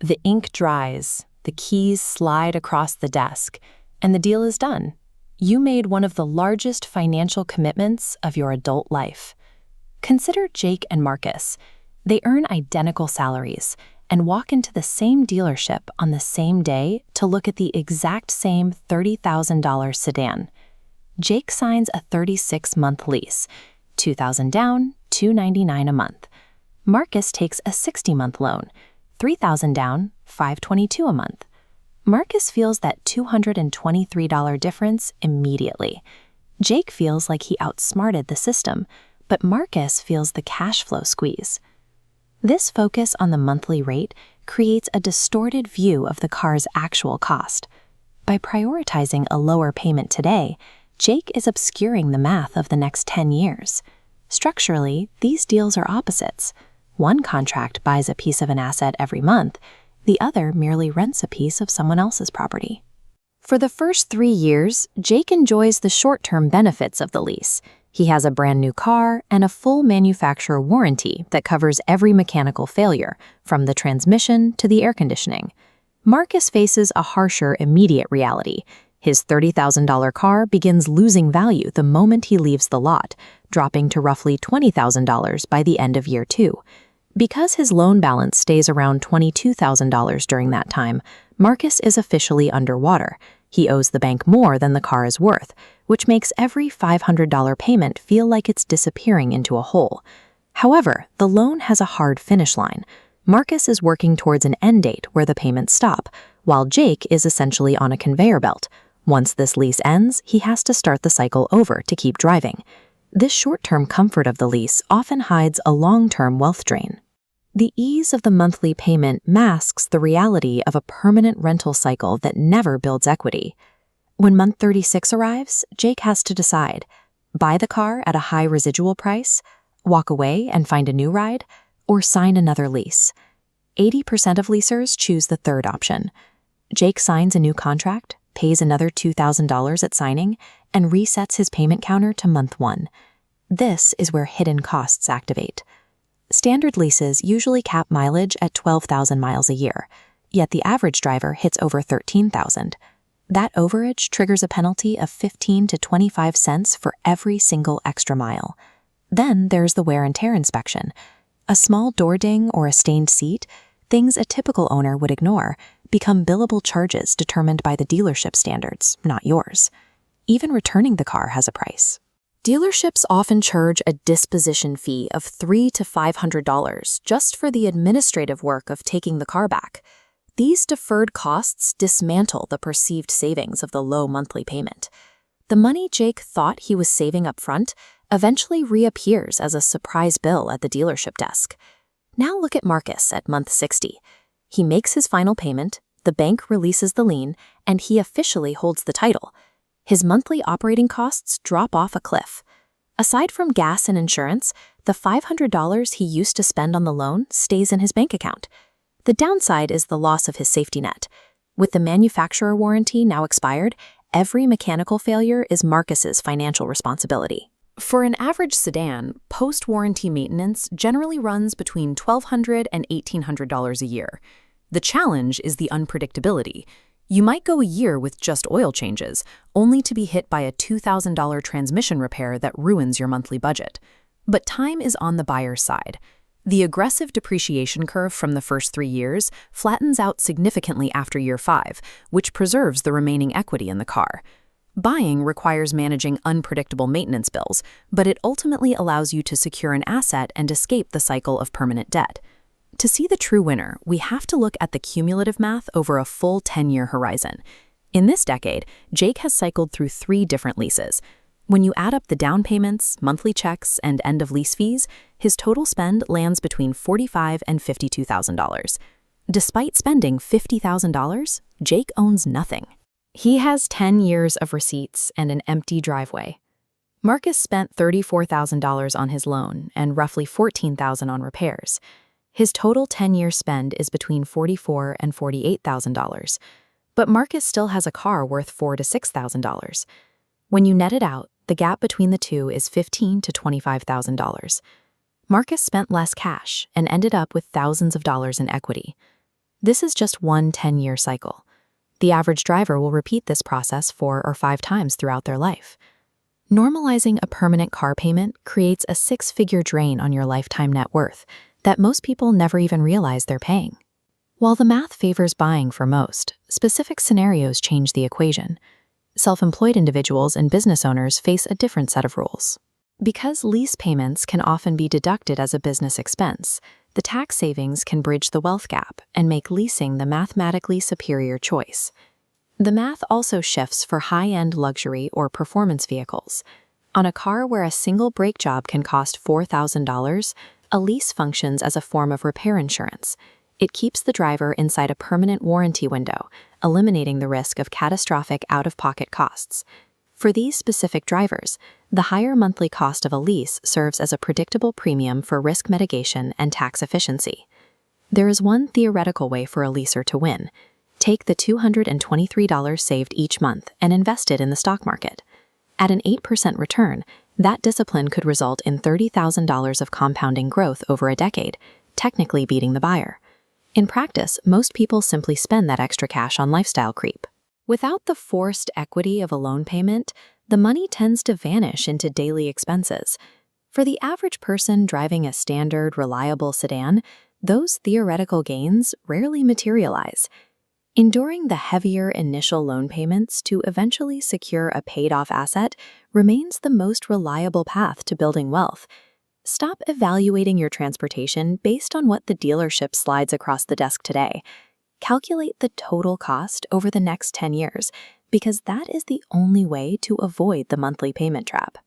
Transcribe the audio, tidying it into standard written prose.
The ink dries, the keys slide across the desk, and the deal is done. You made one of the largest financial commitments of your adult life. Consider Jake and Marcus. They earn identical salaries and walk into the same dealership on the same day to look at the exact same $30,000 sedan. Jake signs a 36-month lease, $2,000 down, $299 a month. Marcus takes a 60-month loan, $3,000 down, $522 a month. Marcus feels that $223 difference immediately. Jake feels like he outsmarted the system, but Marcus feels the cash flow squeeze. This focus on the monthly rate creates a distorted view of the car's actual cost. By prioritizing a lower payment today, Jake is obscuring the math of the next 10 years. Structurally, these deals are opposites. One contract buys a piece of an asset every month, the other merely rents a piece of someone else's property. For the first 3 years, Jake enjoys the short-term benefits of the lease. He has a brand new car and a full manufacturer warranty that covers every mechanical failure, from the transmission to the air conditioning. Marcus faces a harsher immediate reality. His $30,000 car begins losing value the moment he leaves the lot, dropping to roughly $20,000 by the end of year 2. Because his loan balance stays around $22,000 during that time, Marcus is officially underwater. He owes the bank more than the car is worth, which makes every $500 payment feel like it's disappearing into a hole. However, the loan has a hard finish line. Marcus is working towards an end date where the payments stop, while Jake is essentially on a conveyor belt. Once this lease ends, he has to start the cycle over to keep driving. This short-term comfort of the lease often hides a long-term wealth drain. The ease of the monthly payment masks the reality of a permanent rental cycle that never builds equity. When month 36 arrives, Jake has to decide: buy the car at a high residual price, walk away and find a new ride, or sign another lease. 80% of leasers choose the third option. Jake signs a new contract, pays another $2,000 at signing, and resets his payment counter to month 1. This is where hidden costs activate. Standard leases usually cap mileage at 12,000 miles a year, yet the average driver hits over 13,000. That overage triggers a penalty of 15 to 25 cents for every single extra mile. Then there's the wear and tear inspection. A small door ding or a stained seat, things a typical owner would ignore, become billable charges determined by the dealership standards, not yours. Even returning the car has a price. Dealerships often charge a disposition fee of $300 to $500 just for the administrative work of taking the car back. These deferred costs dismantle the perceived savings of the low monthly payment. The money Jake thought he was saving up front eventually reappears as a surprise bill at the dealership desk. Now look at Marcus at month 60. He makes his final payment, the bank releases the lien, and he officially holds the title. His monthly operating costs drop off a cliff. Aside from gas and insurance, the $500 he used to spend on the loan stays in his bank account. The downside is the loss of his safety net. With the manufacturer warranty now expired, every mechanical failure is Marcus's financial responsibility. For an average sedan, post-warranty maintenance generally runs between $1,200 and $1,800 a year. The challenge is the unpredictability. You might go a year with just oil changes, only to be hit by a $2,000 transmission repair that ruins your monthly budget. But time is on the buyer's side. The aggressive depreciation curve from the first 3 years flattens out significantly after year 5, which preserves the remaining equity in the car. Buying requires managing unpredictable maintenance bills, but it ultimately allows you to secure an asset and escape the cycle of permanent debt. To see the true winner, we have to look at the cumulative math over a full 10-year horizon. In this decade, Jake has cycled through 3 different leases. When you add up the down payments, monthly checks, and end-of-lease fees, his total spend lands between $45,000 and $52,000. Despite spending $50,000, Jake owns nothing. He has 10 years of receipts and an empty driveway. Marcus spent $34,000 on his loan and roughly $14,000 on repairs. His total 10-year spend is between $44,000 and $48,000, but Marcus still has a car worth $4,000 to $6,000. When you net it out, the gap between the two is $15,000 to $25,000. Marcus spent less cash and ended up with thousands of dollars in equity. This is just one 10-year cycle. The average driver will repeat this process 4 or 5 times throughout their life. Normalizing a permanent car payment creates a 6-figure drain on your lifetime net worth that most people never even realize they're paying. While the math favors buying for most, specific scenarios change the equation. Self-employed individuals and business owners face a different set of rules. Because lease payments can often be deducted as a business expense, the tax savings can bridge the wealth gap and make leasing the mathematically superior choice. The math also shifts for high-end luxury or performance vehicles. On a car where a single brake job can cost $4,000, a lease functions as a form of repair insurance. It keeps the driver inside a permanent warranty window, eliminating the risk of catastrophic out-of-pocket costs. For these specific drivers, the higher monthly cost of a lease serves as a predictable premium for risk mitigation and tax efficiency. There is one theoretical way for a leaser to win. Take the $223 saved each month and invest it in the stock market. At an 8% return, that discipline could result in $30,000 of compounding growth over a decade, technically beating the buyer. In practice, most people simply spend that extra cash on lifestyle creep. Without the forced equity of a loan payment, the money tends to vanish into daily expenses. For the average person driving a standard, reliable sedan, those theoretical gains rarely materialize. Enduring the heavier initial loan payments to eventually secure a paid-off asset remains the most reliable path to building wealth. Stop evaluating your transportation based on what the dealership slides across the desk today. Calculate the total cost over the next 10 years, because that is the only way to avoid the monthly payment trap.